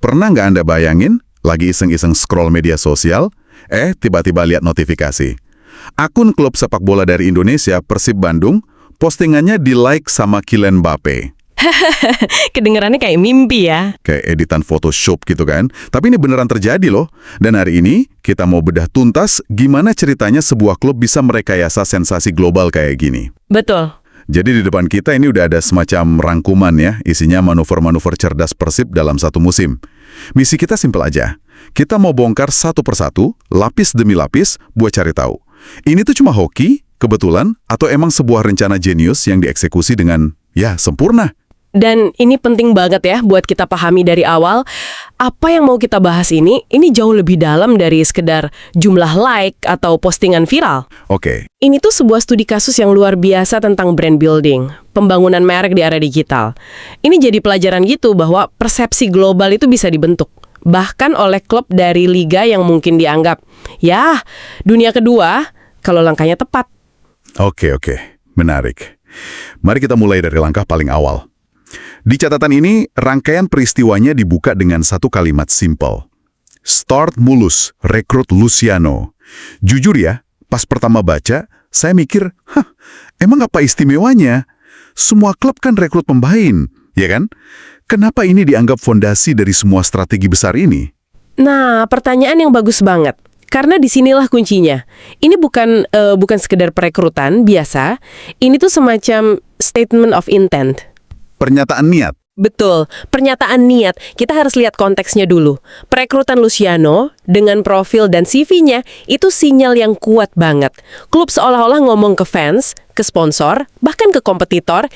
Pernah nggak Anda bayangin, lagi iseng-iseng scroll media sosial, tiba-tiba lihat notifikasi. Akun klub sepak bola dari Indonesia, Persib Bandung, postingannya di-like sama Kylian Mbappe. Kedengerannya kayak mimpi ya. Kayak editan Photoshop gitu kan. Tapi ini beneran terjadi loh. Dan hari ini, kita mau bedah tuntas gimana ceritanya sebuah klub bisa merekayasa sensasi global kayak gini. Betul. Jadi di depan kita ini udah ada semacam rangkuman ya, isinya manuver-manuver cerdas Persib dalam satu musim. Misi kita simpel aja. Kita mau bongkar satu persatu, lapis demi lapis, buat cari tahu. Ini tuh cuma hoki, kebetulan, atau emang sebuah rencana jenius yang dieksekusi dengan, sempurna. Dan ini penting banget ya buat kita pahami dari awal. Apa yang mau kita bahas ini jauh lebih dalam dari sekedar jumlah like atau postingan viral. Oke. Ini tuh sebuah studi kasus yang luar biasa tentang brand building, pembangunan merek di era digital. Ini jadi pelajaran gitu bahwa persepsi global itu bisa dibentuk. Bahkan oleh klub dari liga yang mungkin dianggap, dunia kedua kalau langkahnya tepat. Oke. Menarik. Mari kita mulai dari langkah paling awal. Di catatan ini, rangkaian peristiwanya dibuka dengan satu kalimat simpel. Start mulus, rekrut Luciano. Jujur ya, pas pertama baca, saya mikir, emang apa istimewanya? Semua klub kan rekrut pemain, ya kan? Kenapa ini dianggap fondasi dari semua strategi besar ini? Nah, pertanyaan yang bagus banget. Karena disinilah kuncinya. Ini bukan sekedar perekrutan biasa, ini tuh semacam statement of intent. Pernyataan niat. Betul, pernyataan niat. Kita harus lihat konteksnya dulu. Perekrutan Luciano dengan profil dan CV-nya itu sinyal yang kuat banget. Klub seolah-olah ngomong ke fans, ke sponsor, bahkan ke kompetitor,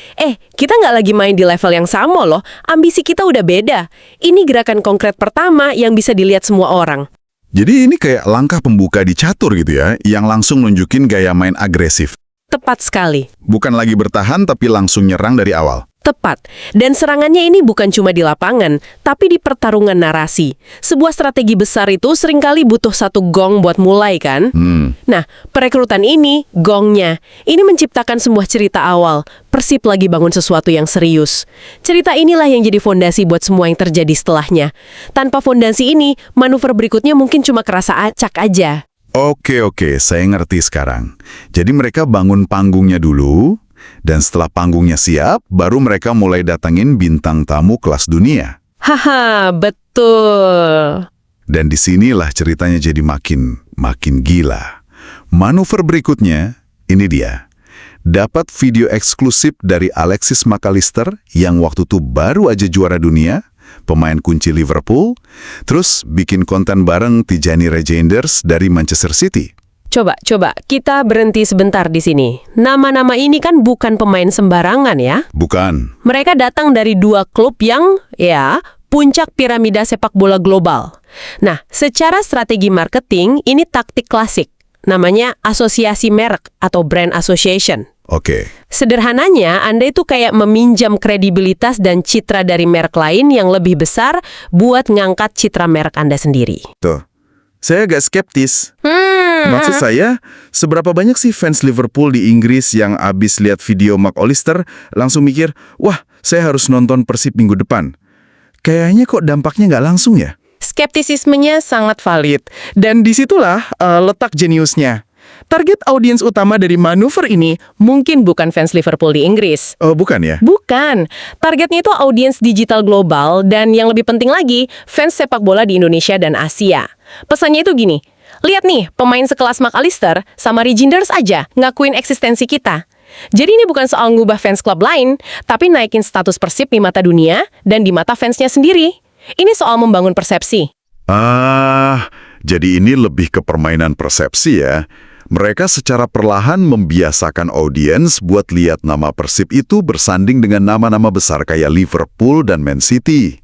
kita nggak lagi main di level yang sama loh, ambisi kita udah beda. Ini gerakan konkret pertama yang bisa dilihat semua orang. Jadi ini kayak langkah pembuka di catur gitu ya, yang langsung nunjukin gaya main agresif. Tepat sekali. Bukan lagi bertahan tapi langsung nyerang dari awal. Tepat. Dan serangannya ini bukan cuma di lapangan, tapi di pertarungan narasi. Sebuah strategi besar itu seringkali butuh satu gong buat mulai kan? Nah, perekrutan ini, gongnya. Ini menciptakan sebuah cerita awal. Persib lagi bangun sesuatu yang serius. Cerita inilah yang jadi fondasi buat semua yang terjadi setelahnya. Tanpa fondasi ini, manuver berikutnya mungkin cuma kerasa acak aja. Oke, saya ngerti sekarang. Jadi mereka bangun panggungnya dulu, dan setelah panggungnya siap, baru mereka mulai datangin bintang tamu kelas dunia. Haha, betul. Dan disinilah ceritanya jadi makin gila. Manuver berikutnya, ini dia. Dapat video eksklusif dari Alexis McAllister yang waktu itu baru aja juara dunia, pemain kunci Liverpool, terus bikin konten bareng Tijani Reijnders dari Manchester City. Coba, kita berhenti sebentar di sini. Nama-nama ini kan bukan pemain sembarangan ya? Bukan. Mereka datang dari dua klub yang, puncak piramida sepak bola global. Nah, secara strategi marketing, ini taktik klasik. Namanya asosiasi merek atau brand association. Oke. Sederhananya, Anda itu kayak meminjam kredibilitas dan citra dari merek lain yang lebih besar buat ngangkat citra merek Anda sendiri. Tuh, saya agak skeptis. Maksud saya, seberapa banyak sih fans Liverpool di Inggris yang abis lihat video McAllister langsung mikir, wah, saya harus nonton Persib minggu depan. Kayaknya kok dampaknya nggak langsung ya? Skeptisismenya sangat valid. Dan disitulah letak jeniusnya. Target audiens utama dari manuver ini mungkin bukan fans Liverpool di Inggris. Oh, bukan ya? Bukan. Targetnya itu audiens digital global dan yang lebih penting lagi, fans sepak bola di Indonesia dan Asia. Pesannya itu gini, lihat nih, pemain sekelas McAllister sama Reijnders aja ngakuin eksistensi kita. Jadi ini bukan soal ngubah fans klub lain, tapi naikin status Persib di mata dunia dan di mata fansnya sendiri. Ini soal membangun persepsi. Jadi ini lebih ke permainan persepsi ya. Mereka secara perlahan membiasakan audiens buat lihat nama Persib itu bersanding dengan nama-nama besar kayak Liverpool dan Man City.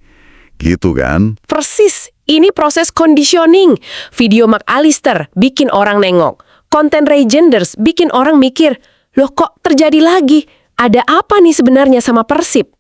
Gitu kan? Persis, ini proses conditioning. Video McAllister bikin orang nengok. Konten Reijnders bikin orang mikir, loh kok terjadi lagi? Ada apa nih sebenarnya sama Persib?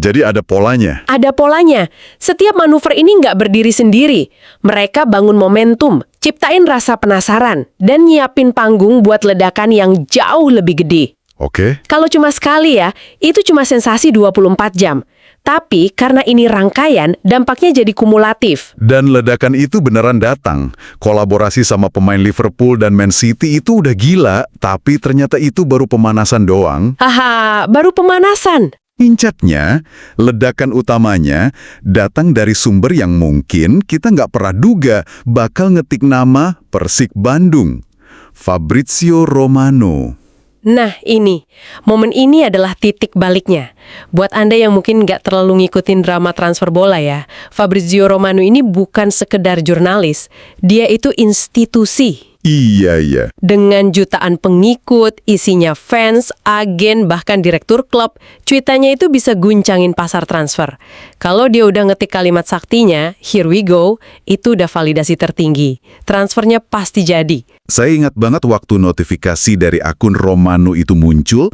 Jadi ada polanya. Ada polanya. Setiap manuver ini nggak berdiri sendiri. Mereka bangun momentum, ciptain rasa penasaran, dan nyiapin panggung buat ledakan yang jauh lebih gede. Oke. Kalau cuma sekali ya, itu cuma sensasi 24 jam. Tapi karena ini rangkaian, dampaknya jadi kumulatif. Dan ledakan itu beneran datang. Kolaborasi sama pemain Liverpool dan Man City itu udah gila, tapi ternyata itu baru pemanasan doang. Haha, baru pemanasan. Puncaknya, ledakan utamanya datang dari sumber yang mungkin kita nggak pernah duga bakal ngetik nama Persik Bandung. Fabrizio Romano. Nah ini, momen ini adalah titik baliknya. Buat Anda yang mungkin nggak terlalu ngikutin drama transfer bola ya, Fabrizio Romano ini bukan sekedar jurnalis, dia itu institusi. Iya. Dengan jutaan pengikut, isinya fans, agen, bahkan direktur klub, cuitannya itu bisa guncangin pasar transfer. Kalau dia udah ngetik kalimat saktinya, here we go, itu udah validasi tertinggi. Transfernya pasti jadi. Saya ingat banget waktu notifikasi dari akun Romano itu muncul,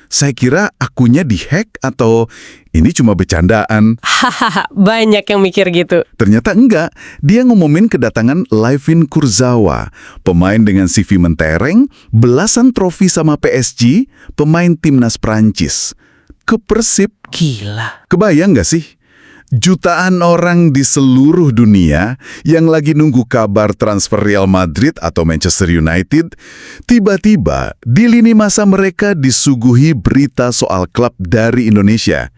saya kira akunnya dihack atau ini cuma bercandaan. Hahaha, banyak yang mikir gitu. Ternyata enggak, dia ngumumin kedatangan Layvin Kurzawa, pemain dengan CV mentereng, belasan trofi sama PSG, pemain timnas Prancis. Ke Persib. Gila. Kebayang nggak sih? Jutaan orang di seluruh dunia yang lagi nunggu kabar transfer Real Madrid atau Manchester United, tiba-tiba di lini masa mereka disuguhi berita soal klub dari Indonesia.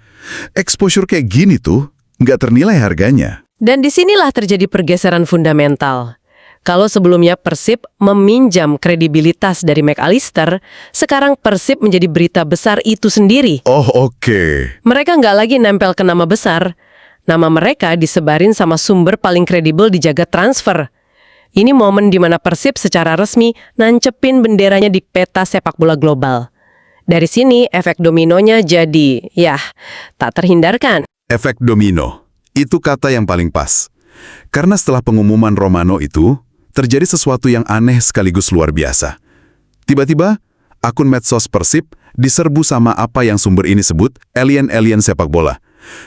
Exposure kayak gini tuh nggak ternilai harganya. Dan disinilah terjadi pergeseran fundamental. Kalau sebelumnya Persib meminjam kredibilitas dari McAllister, sekarang Persib menjadi berita besar itu sendiri. Oh oke. Mereka nggak lagi nempel ke nama besar. Nama mereka disebarin sama sumber paling kredibel di jagat transfer. Ini momen di mana Persib secara resmi nancepin benderanya di peta sepak bola global. Dari sini efek dominonya jadi, tak terhindarkan. Efek domino. Itu kata yang paling pas. Karena setelah pengumuman Romano itu, terjadi sesuatu yang aneh sekaligus luar biasa. Tiba-tiba, akun medsos Persib diserbu sama apa yang sumber ini sebut alien-alien sepak bola.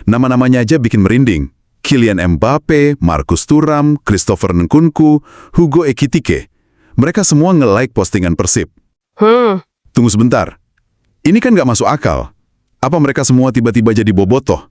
Nama-namanya aja bikin merinding. Kylian Mbappe, Marcus Thuram, Christopher Nkunku, Hugo Ekitike. Mereka semua nge-like postingan Persib. Tunggu sebentar. Ini kan nggak masuk akal. Apa mereka semua tiba-tiba jadi bobotoh?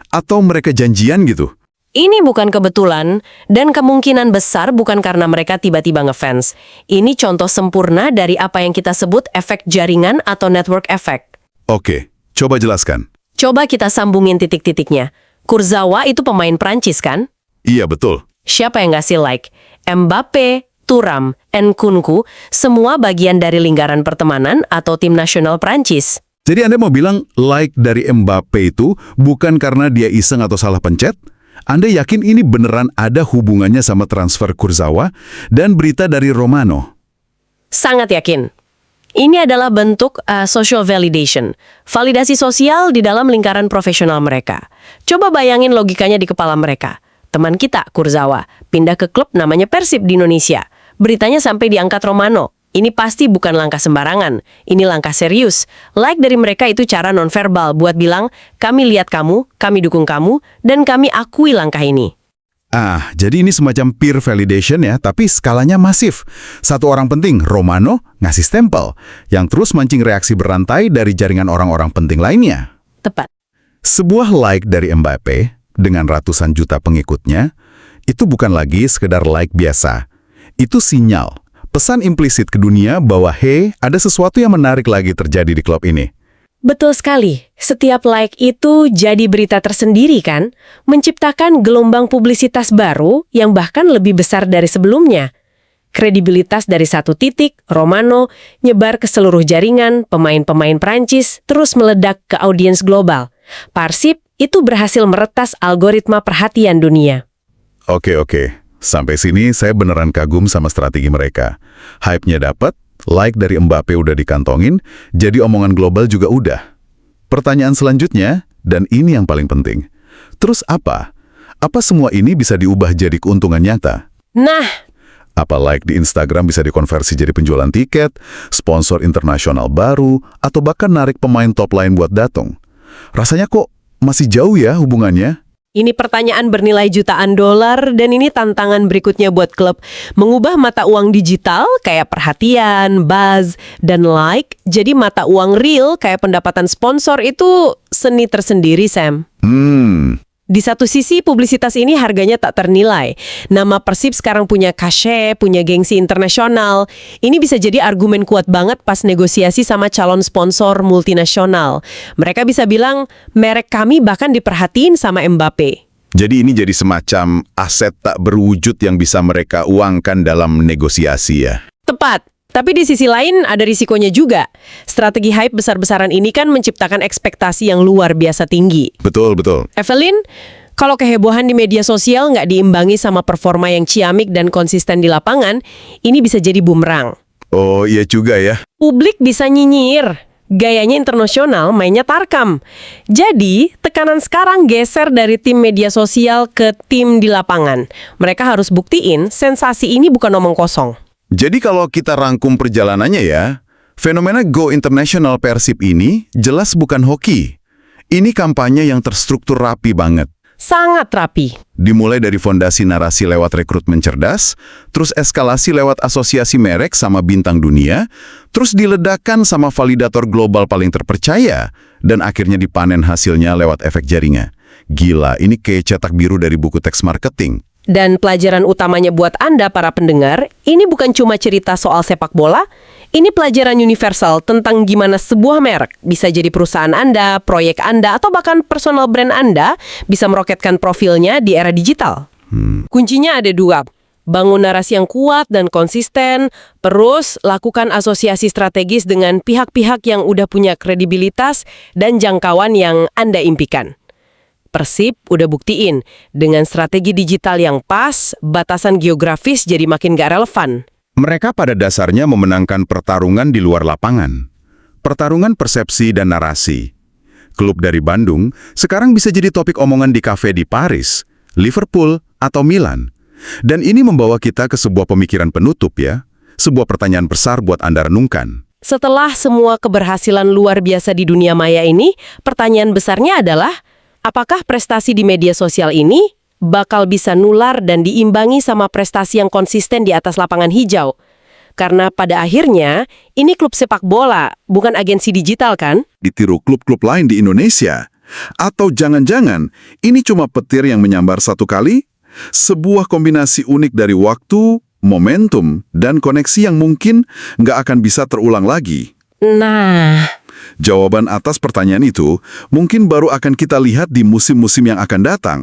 Atau mereka janjian gitu? Ini bukan kebetulan, dan kemungkinan besar bukan karena mereka tiba-tiba ngefans. Ini contoh sempurna dari apa yang kita sebut efek jaringan atau network effect. Oke, coba jelaskan. Coba kita sambungin titik-titiknya. Kurzawa itu pemain Prancis kan? Iya, betul. Siapa yang ngasih like? Mbappe, Thuram, Nkunku, semua bagian dari lingkaran pertemanan atau tim nasional Prancis. Jadi Anda mau bilang like dari Mbappe itu bukan karena dia iseng atau salah pencet? Anda yakin ini beneran ada hubungannya sama transfer Kurzawa dan berita dari Romano? Sangat yakin. Ini adalah bentuk social validation. Validasi sosial di dalam lingkaran profesional mereka. Coba bayangin logikanya di kepala mereka. Teman kita, Kurzawa, pindah ke klub namanya Persib di Indonesia. Beritanya sampai diangkat Romano. Ini pasti bukan langkah sembarangan. Ini langkah serius. Like dari mereka itu cara nonverbal buat bilang, kami lihat kamu, kami dukung kamu, dan kami akui langkah ini. Jadi ini semacam peer validation ya, tapi skalanya masif. Satu orang penting, Romano, ngasih stempel, yang terus mancing reaksi berantai dari jaringan orang-orang penting lainnya. Tepat. Sebuah like dari Mbappe, dengan ratusan juta pengikutnya, itu bukan lagi sekedar like biasa. Itu sinyal, pesan implisit ke dunia bahwa ada sesuatu yang menarik lagi terjadi di klub ini. Betul sekali. Setiap like itu jadi berita tersendiri kan? Menciptakan gelombang publisitas baru yang bahkan lebih besar dari sebelumnya. Kredibilitas dari satu titik, Romano, nyebar ke seluruh jaringan, pemain-pemain Prancis, terus meledak ke audiens global. Persib itu berhasil meretas algoritma perhatian dunia. Oke. Sampai sini saya beneran kagum sama strategi mereka. Hype-nya dapat, like dari Mbappe udah dikantongin, jadi omongan global juga udah. Pertanyaan selanjutnya, dan ini yang paling penting. Terus apa? Apa semua ini bisa diubah jadi keuntungan nyata? Nah, Apa like di Instagram bisa dikonversi jadi penjualan tiket, sponsor internasional baru, atau bahkan narik pemain top lain buat datang? Rasanya kok masih jauh ya hubungannya? Ini pertanyaan bernilai jutaan dolar dan ini tantangan berikutnya buat klub. Mengubah mata uang digital kayak perhatian, buzz, dan like jadi mata uang real kayak pendapatan sponsor itu seni tersendiri, Sam. Di satu sisi, publisitas ini harganya tak ternilai. Nama Persib sekarang punya cachet, punya gengsi internasional. Ini bisa jadi argumen kuat banget pas negosiasi sama calon sponsor multinasional. Mereka bisa bilang, merek kami bahkan diperhatiin sama Mbappe. Jadi ini jadi semacam aset tak berwujud yang bisa mereka uangkan dalam negosiasi ya. Tepat. Tapi di sisi lain ada risikonya juga. Strategi hype besar-besaran ini kan menciptakan ekspektasi yang luar biasa tinggi. Betul, betul. Evelyn, kalau kehebohan di media sosial nggak diimbangi sama performa yang ciamik dan konsisten di lapangan, ini bisa jadi bumerang. Oh iya juga ya. Publik bisa nyinyir. Gayanya internasional, mainnya tarkam. Jadi, tekanan sekarang geser dari tim media sosial ke tim di lapangan. Mereka harus buktiin sensasi ini bukan omong kosong. Jadi kalau kita rangkum perjalanannya ya, fenomena Go International Persib ini jelas bukan hoki. Ini kampanye yang terstruktur rapi banget. Sangat rapi. Dimulai dari fondasi narasi lewat rekrutmen cerdas, terus eskalasi lewat asosiasi merek sama bintang dunia, terus diledakkan sama validator global paling terpercaya, dan akhirnya dipanen hasilnya lewat efek jaringan. Gila, ini kayak cetak biru dari buku teks marketing. Dan pelajaran utamanya buat Anda, para pendengar, ini bukan cuma cerita soal sepak bola, ini pelajaran universal tentang gimana sebuah merek bisa jadi perusahaan Anda, proyek Anda, atau bahkan personal brand Anda bisa meroketkan profilnya di era digital. Kuncinya ada dua. Bangun narasi yang kuat dan konsisten, terus lakukan asosiasi strategis dengan pihak-pihak yang udah punya kredibilitas dan jangkauan yang Anda impikan. Persib udah buktiin, dengan strategi digital yang pas, batasan geografis jadi makin gak relevan. Mereka pada dasarnya memenangkan pertarungan di luar lapangan. Pertarungan persepsi dan narasi. Klub dari Bandung sekarang bisa jadi topik omongan di kafe di Paris, Liverpool, atau Milan. Dan ini membawa kita ke sebuah pemikiran penutup ya, sebuah pertanyaan besar buat Anda renungkan. Setelah semua keberhasilan luar biasa di dunia maya ini, pertanyaan besarnya adalah, apakah prestasi di media sosial ini bakal bisa nular dan diimbangi sama prestasi yang konsisten di atas lapangan hijau? Karena pada akhirnya, ini klub sepak bola, bukan agensi digital kan? Ditiru klub-klub lain di Indonesia? Atau jangan-jangan ini cuma petir yang menyambar satu kali? Sebuah kombinasi unik dari waktu, momentum, dan koneksi yang mungkin nggak akan bisa terulang lagi. Nah, Jawaban atas pertanyaan itu mungkin baru akan kita lihat di musim-musim yang akan datang.